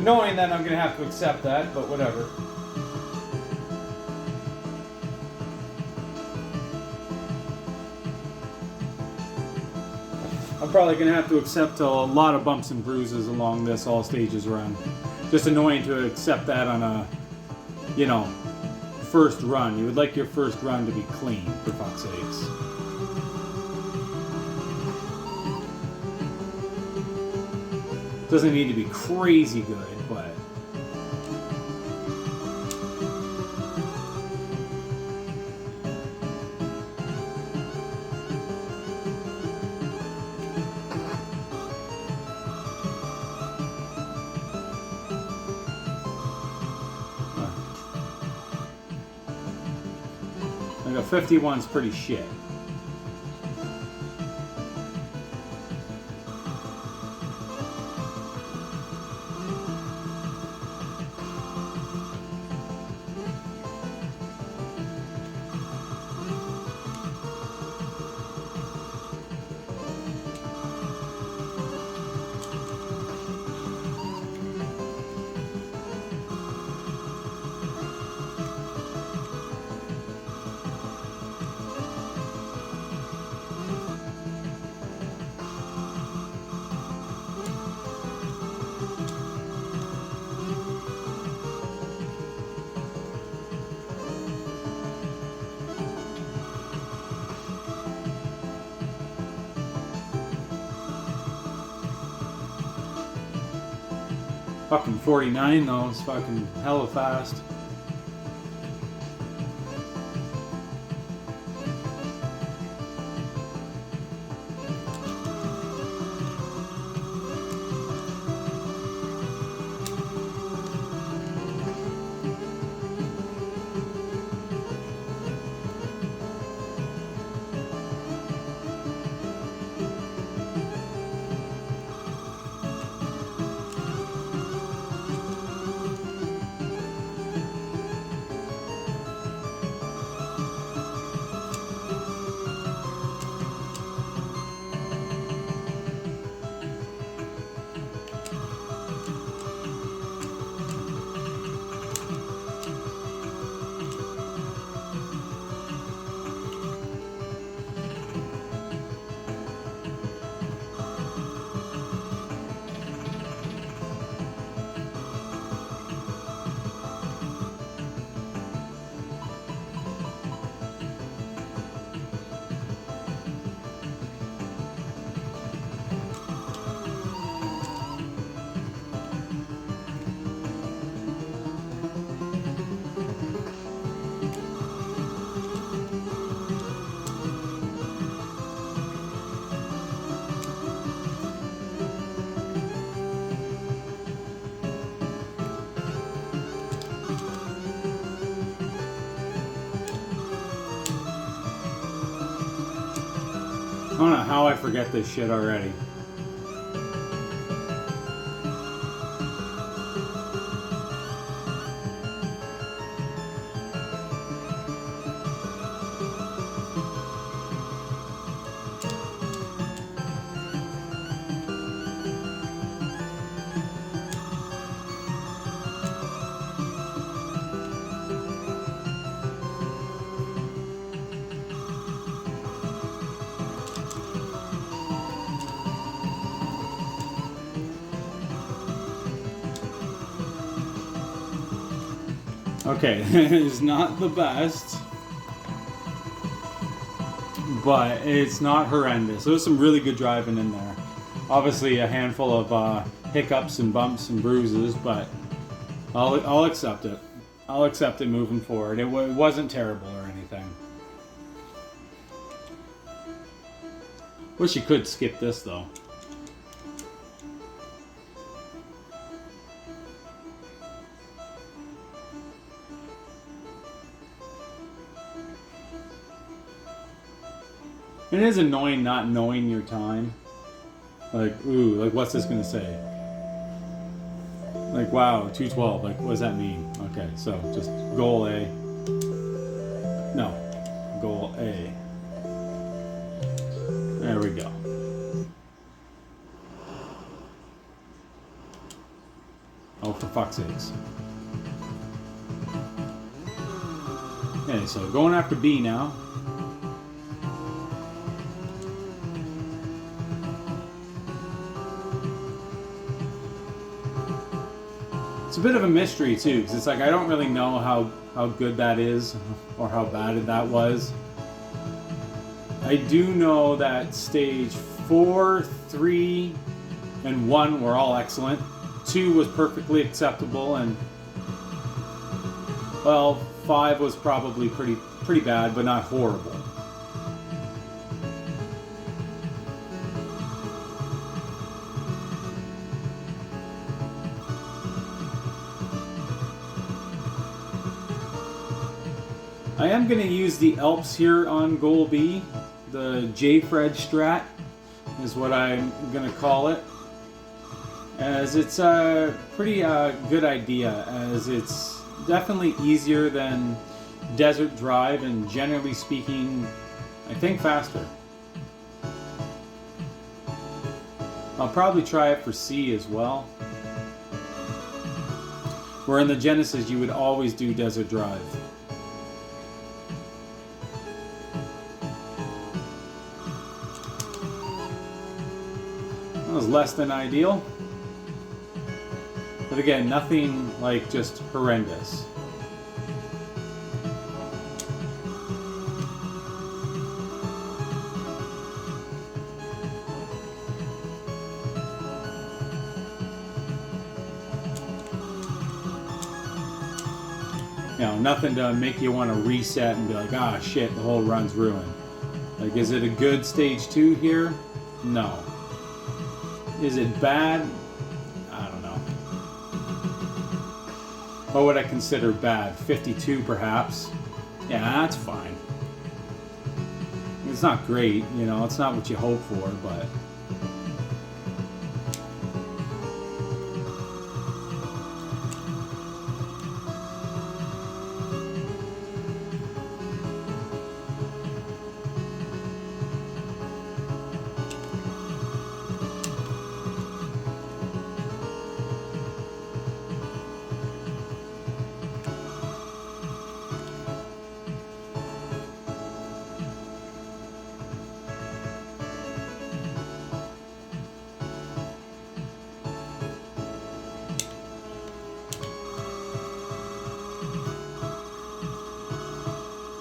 Knowing that I'm going to have to accept that, but whatever. I'm probably going to have to accept a lot of bumps and bruises along this all stages run. Just annoying to accept that on a, you know, first run. You would like your first run to be clean, for fuck's sakes. Doesn't need to be crazy good, but... Like a 51's pretty shit. Fucking 49 though, it's fucking hella fast. I don't know how I forget this shit already. Okay, it's not the best, but it's not horrendous. There was some really good driving in there. Obviously a handful of hiccups and bumps and bruises, but I'll accept it. I'll accept it moving forward. It wasn't terrible or anything. Wish you could skip this though. It is annoying not knowing your time. Like, ooh, like what's this gonna say? Like, wow, 212, like what does that mean? Okay, so just goal A. No, goal A. There we go. for fuck's sakes. Okay, so going after B now. It's a bit of a mystery too, because it's like I don't really know how good that is or how bad that was. I do know that stage 4, 3, and 1 were all excellent. 2 was perfectly acceptable, and well, 5 was probably pretty bad, but not horrible. I am going to use the Alps here on Goal B. The J-Fred Strat is what I'm going to call it. As it's a pretty good idea, as it's definitely easier than Desert Drive and generally speaking, I think faster. I'll probably try it for C as well. Where in the Genesis you would always do Desert Drive. That was less than ideal. But again, nothing like just horrendous. You know, nothing to make you want to reset and be like, ah, shit, the whole run's ruined. Like, is it a good stage 2 here? No. Is it bad? I don't know. What would I consider bad? 52 perhaps? Yeah, that's fine. It's not great, you know, it's not what you hope for, but...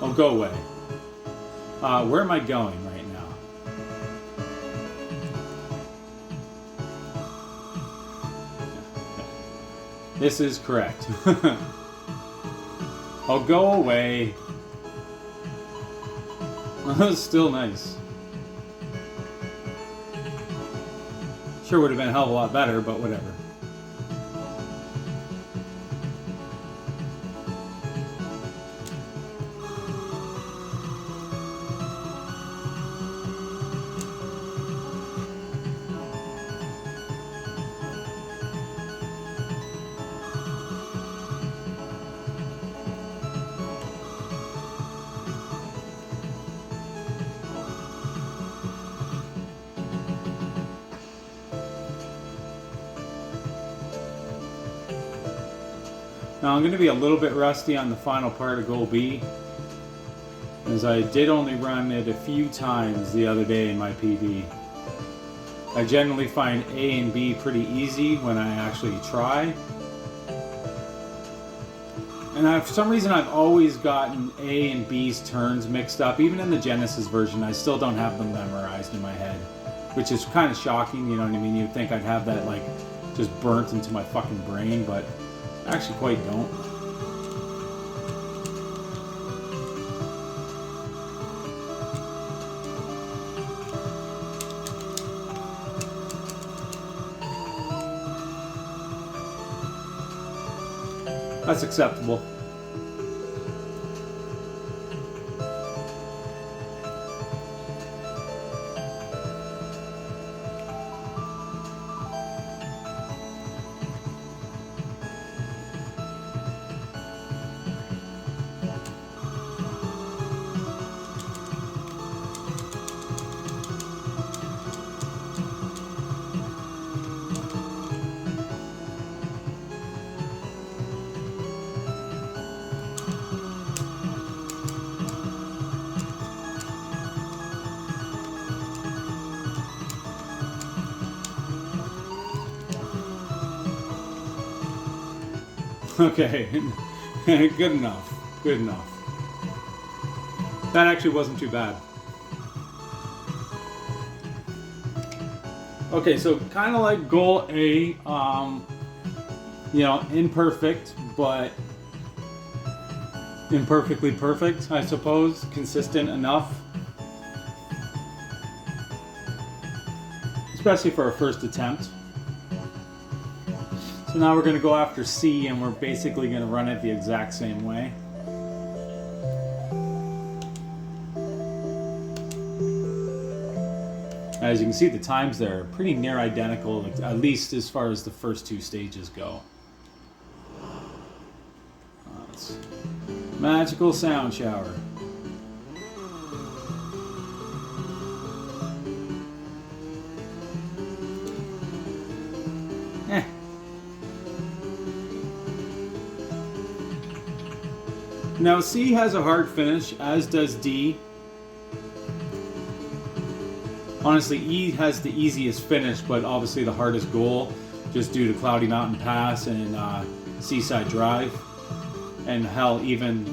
Oh, go away. Where am I going right now? This is correct. Oh, go away. That was still nice. Sure would have been a hell of a lot better, but whatever. Now I'm going to be a little bit rusty on the final part of Goal B, as I did only run it a few times the other day in my PB. I generally find A and B pretty easy when I actually try. And for some reason I've always gotten A and B's turns mixed up. Even in the Genesis version, I still don't have them memorized in my head. Which is kind of shocking, you know what I mean? You'd think I'd have that like just burnt into my fucking brain, but I actually quite don't. That's acceptable. Okay, good enough. Good enough. That actually wasn't too bad. Okay, so kind of like goal A, you know, imperfect, but imperfectly perfect, I suppose. Consistent enough. Especially for our first attempt. So now we're going to go after C, and we're basically going to run it the exact same way. As you can see, the times there are pretty near identical, at least as far as the first two stages go. Magical sound shower. Now C has a hard finish, as does D. Honestly, E has the easiest finish, but obviously the hardest goal, just due to Cloudy Mountain Pass and Seaside Drive. And hell, even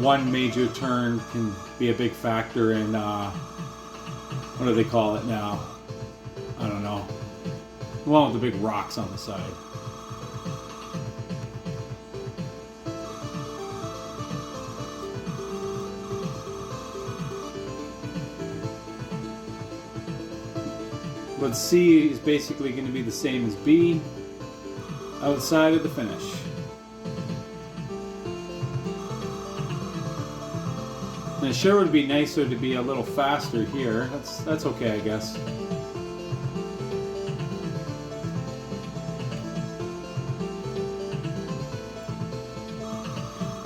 one major turn can be a big factor in, what do they call it now? I don't know. The one with the big rocks on the side. But C is basically going to be the same as B, outside of the finish. And it sure would be nicer to be a little faster here. That's okay, I guess.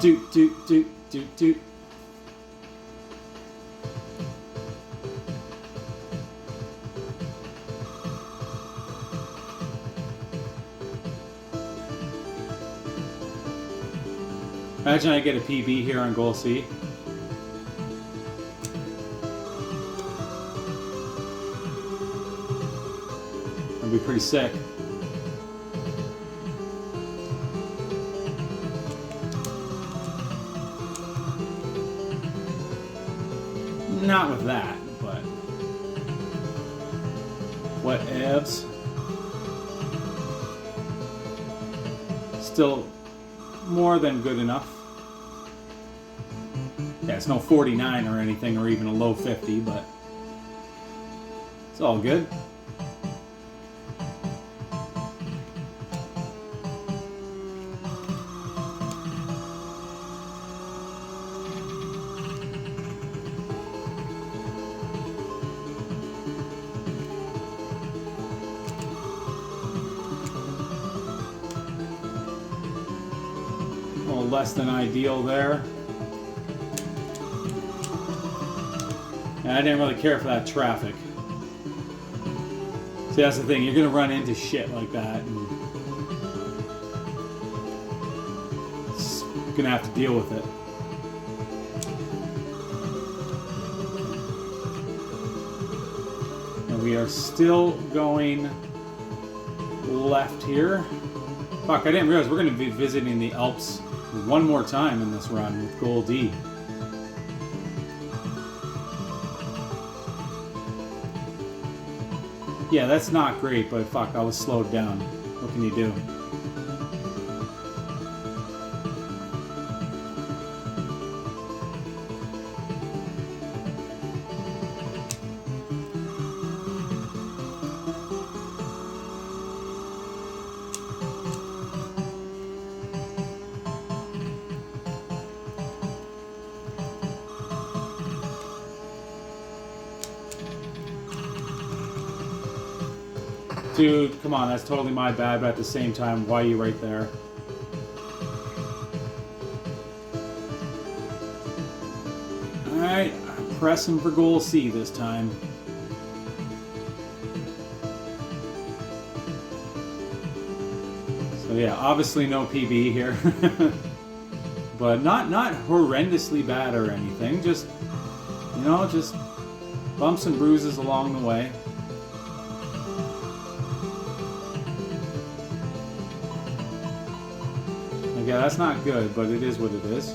Doot, doot, doot, doot, doot. Imagine I get a PB here on goal C. That'd be pretty sick. Not with that, but what abs? Still more than good enough. Yeah, it's no 49 or anything, or even a low 50, but it's all good. A little less than ideal there. And I didn't really care for that traffic. See, that's the thing. You're going to run into shit like that. And it's going to have to deal with it. And we are still going left here. Fuck, I didn't realize we're going to be visiting the Alps one more time in this run with goal D. Yeah, that's not great, but fuck, I was slowed down. What can you do? Dude, come on, that's totally my bad, but at the same time, why are you right there? Alright, I'm pressing for goal C this time. So yeah, obviously no PB here. But not horrendously bad or anything, just, you know, just bumps and bruises along the way. Yeah, that's not good, but it is what it is.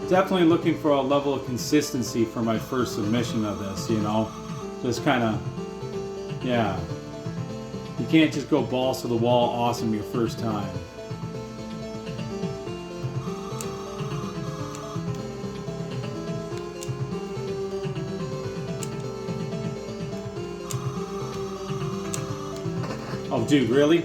Definitely looking for a level of consistency for my first submission of this, you know? Just kind of, yeah. You can't just go balls to the wall awesome your first time. Oh, dude, really?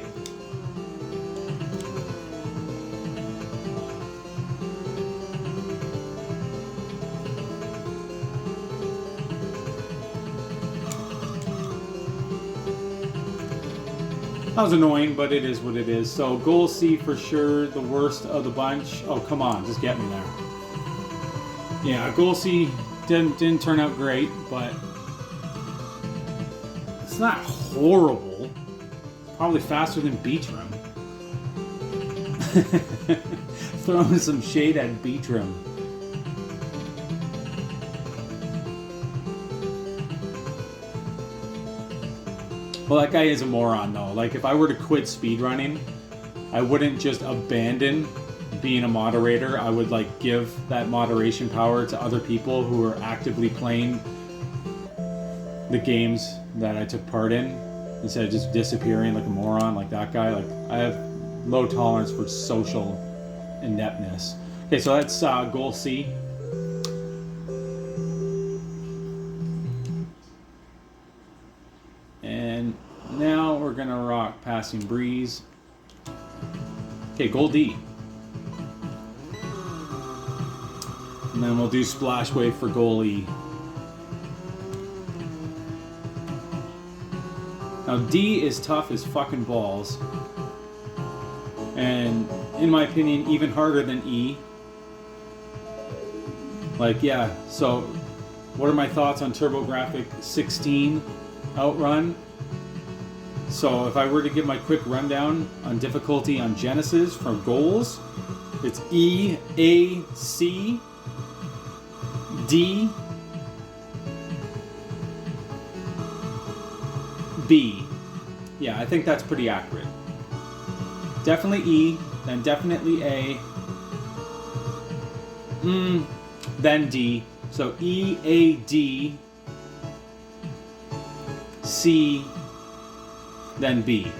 That was annoying, but it is what it is. So goal C for sure, the worst of the bunch. Oh, come on, just get me there. Yeah, goal C didn't turn out great, but it's not horrible. Probably faster than Beach Rim. Throwing some shade at Beach Rim. Well, that guy is a moron, though. Like, if I were to quit speedrunning, I wouldn't just abandon being a moderator. I would, like, give that moderation power to other people who are actively playing the games that I took part in, instead of just disappearing like a moron like that guy. Like, I have low tolerance for social ineptness. Okay, so that's goal C. And now we're gonna rock Passing Breeze. Okay, goal D. And then we'll do Splash Wave for goal E. Now D is tough as fucking balls. And in my opinion, even harder than E. Like, yeah, so what are my thoughts on TG-16 OutRun? So if I were to give my quick rundown on difficulty on Genesis for goals, it's E, A, C, D, B. Yeah, I think that's pretty accurate. Definitely E, then definitely A, then D. So E, A, D, C, then B.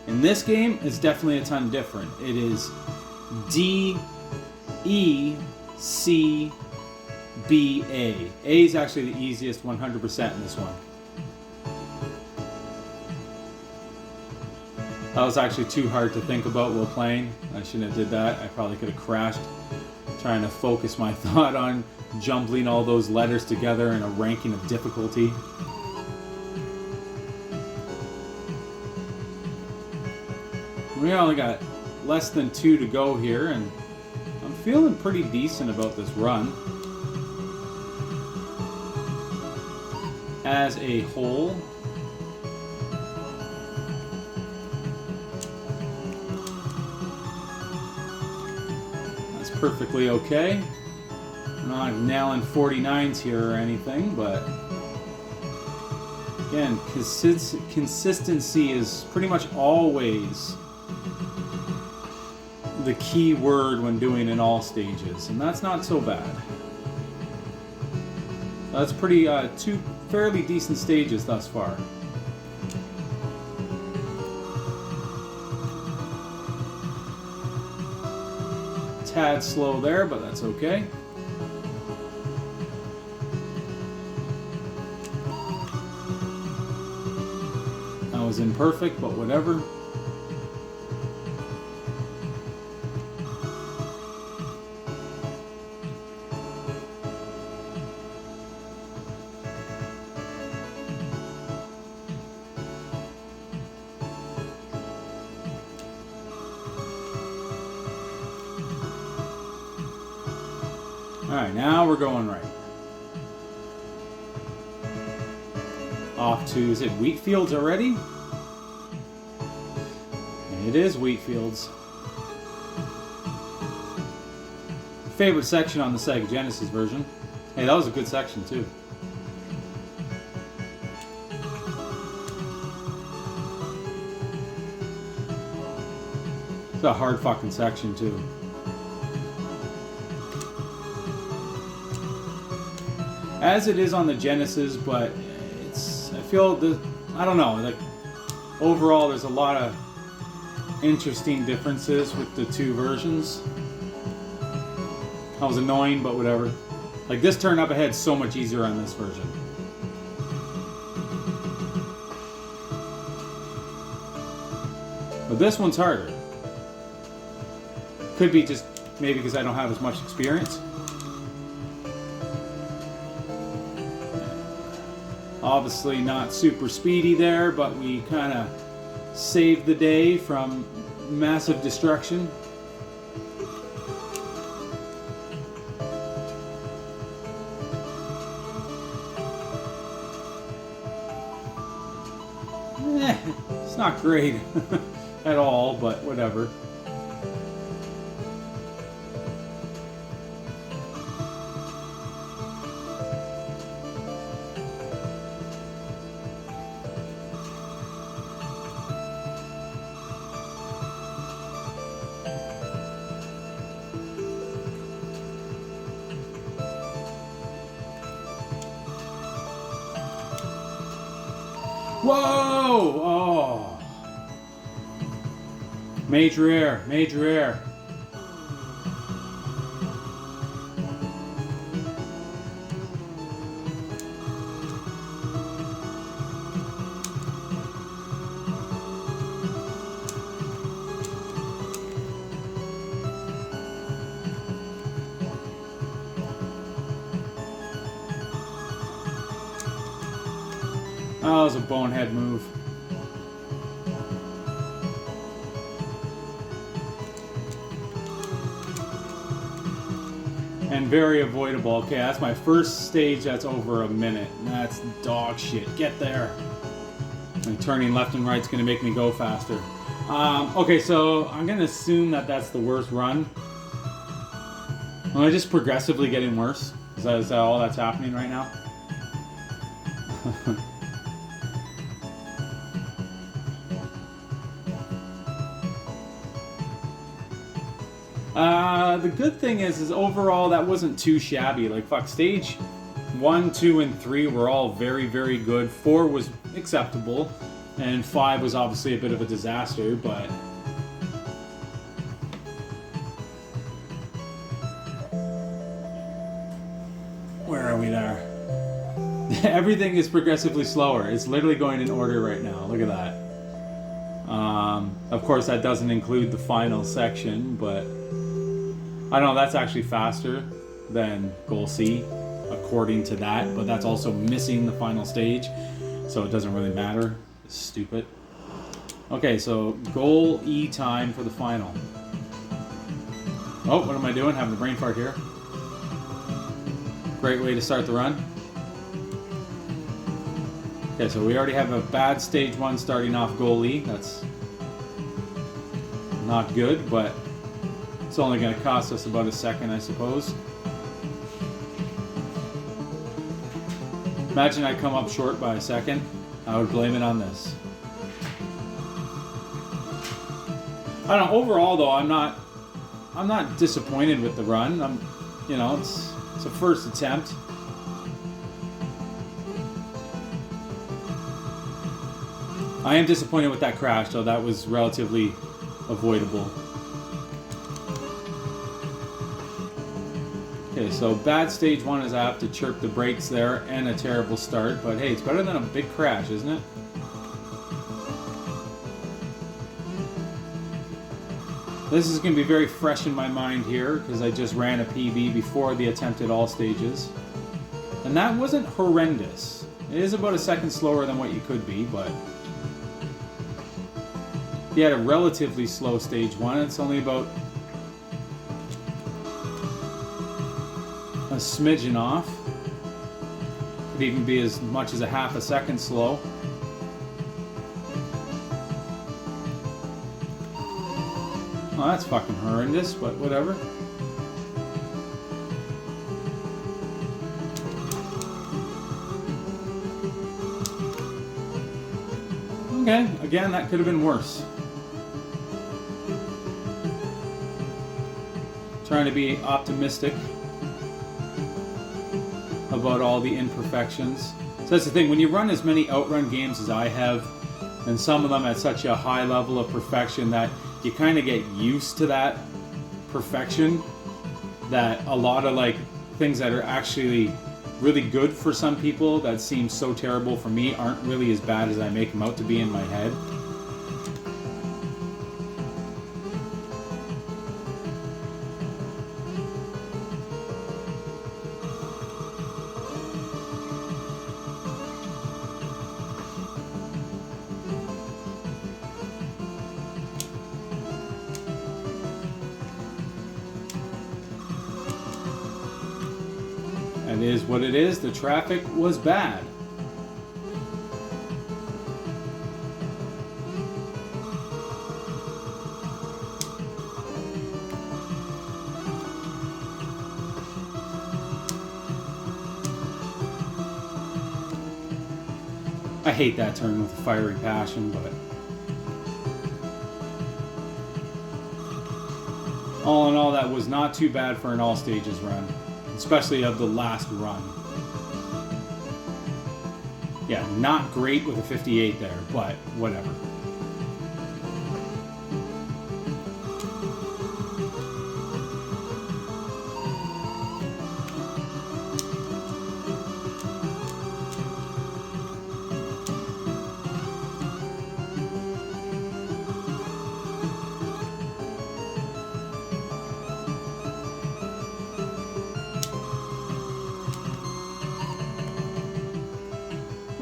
In this game, it's definitely a ton different. It is D, E, C, B, A. A is actually the easiest 100% in this one. That was actually too hard to think about while playing. I shouldn't have did that. I probably could have crashed trying to focus my thought on jumbling all those letters together in a ranking of difficulty. We only got less than 2 to go here, and I'm feeling pretty decent about this run. As a whole, that's perfectly okay. I'm not nailing 49s here or anything, but again, consistency is pretty much always the key word when doing in all stages, and that's not so bad. That's pretty, 2 fairly decent stages thus far. Tad slow there, but that's okay. That was imperfect, but whatever. Alright, now we're going right. off to, is it Wheatfields already? It is Wheatfields. Favorite section on the Sega Genesis version. Hey, that was a good section too. It's a hard fucking section too. As it is on the Genesis, but I feel I don't know, like overall there's a lot of interesting differences with the two versions. That was annoying, but whatever. Like this turn up ahead so much easier on this version. But this one's harder. Could be just maybe because I don't have as much experience. Obviously not super speedy there, but we kind of saved the day from massive destruction. It's not great at all, but whatever. Whoa! Oh. Major error, major error. Oh, that was a bonehead move. And very avoidable. Okay, that's my first stage that's over a minute. That's dog shit. Get there. And turning left and right is going to make me go faster. Okay, so I'm going to assume that that's the worst run. Am I just progressively getting worse? Is that all that's happening right now? The good thing is overall that wasn't too shabby. Like fuck, stage 1, 2, and 3 were all very, very good. 4 was acceptable, and 5 was obviously a bit of a disaster, but where are we there? Everything is progressively slower. It's literally going in order right now. Look at that. Of course, that doesn't include the final section, but I don't know, that's actually faster than Goal C, according to that, but that's also missing the final stage, so it doesn't really matter. It's stupid. Okay, so Goal E time for the final. Oh, what am I doing? Having a brain fart here. Great way to start the run. Okay, so we already have a bad stage 1 starting off Goal E. That's not good, but it's only going to cost us about a second, I suppose. Imagine I come up short by a second. I would blame it on this. I don't know, overall though, I'm not disappointed with the run. It's a first attempt. I am disappointed with that crash though. That was relatively avoidable. Okay, so bad stage 1 is I have to chirp the brakes there and a terrible start, but hey, it's better than a big crash, isn't it? This is going to be very fresh in my mind here because I just ran a PB before the attempt at all stages. And that wasn't horrendous. It is about a second slower than what you could be, but you had a relatively slow stage 1. It's only about a smidgen off. Could even be as much as a half a second slow. Oh, that's fucking horrendous, but whatever. Okay, again, that could have been worse. Trying to be optimistic about all the imperfections. So that's the thing, when you run as many OutRun games as I have, and some of them at such a high level of perfection that you kind of get used to that perfection, that a lot of like things that are actually really good for some people that seem so terrible for me aren't really as bad as I make them out to be in my head. It is what it is. The traffic was bad. I hate that turn with a fiery passion, but all in all, that was not too bad for an all stages run. Especially of the last run. Yeah, not great with a 58 there, but whatever.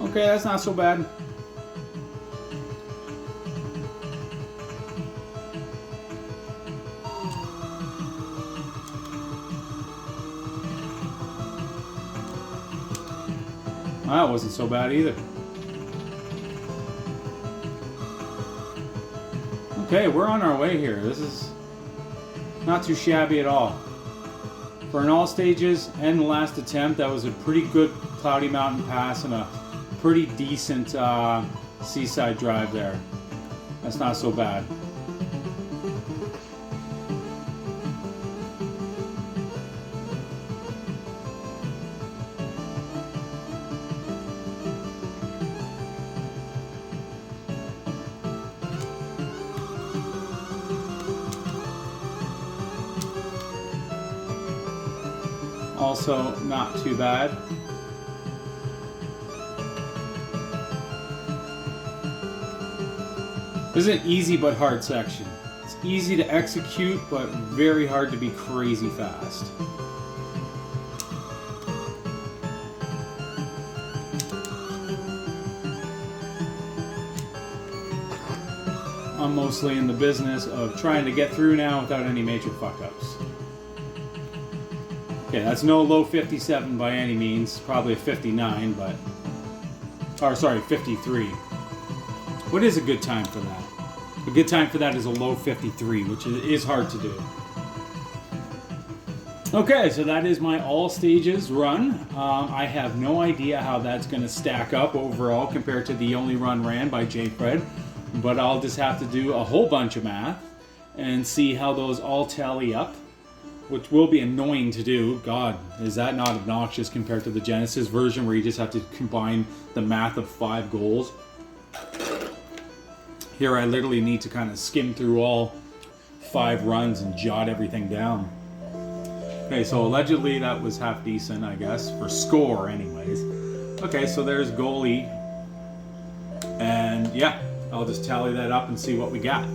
Okay, that's not so bad. That wasn't so bad either. Okay, we're on our way here. This is not too shabby at all. For an all stages and the last attempt, that was a pretty good Cloudy Mountain pass and a pretty decent seaside drive there. That's not so bad. Also not too bad. This is an easy but hard section. It's easy to execute, but very hard to be crazy fast. I'm mostly in the business of trying to get through now without any major fuck-ups. Okay, that's no low 57 by any means. Probably a 59, but... Or, sorry, 53. What is a good time for that? A good time for that is a low 53, which is hard to do. Okay, so that is my all stages run. I have no idea how that's going to stack up overall compared to the only run ran by JFred, but I'll just have to do a whole bunch of math and see how those all tally up, which will be annoying to do. God, is that not obnoxious compared to the Genesis version where you just have to combine the math of 5 goals? Here I literally need to kind of skim through all 5 runs and jot everything down. Okay, so allegedly that was half decent, I guess, for score anyways. Okay, so there's goalie. And yeah, I'll just tally that up and see what we got.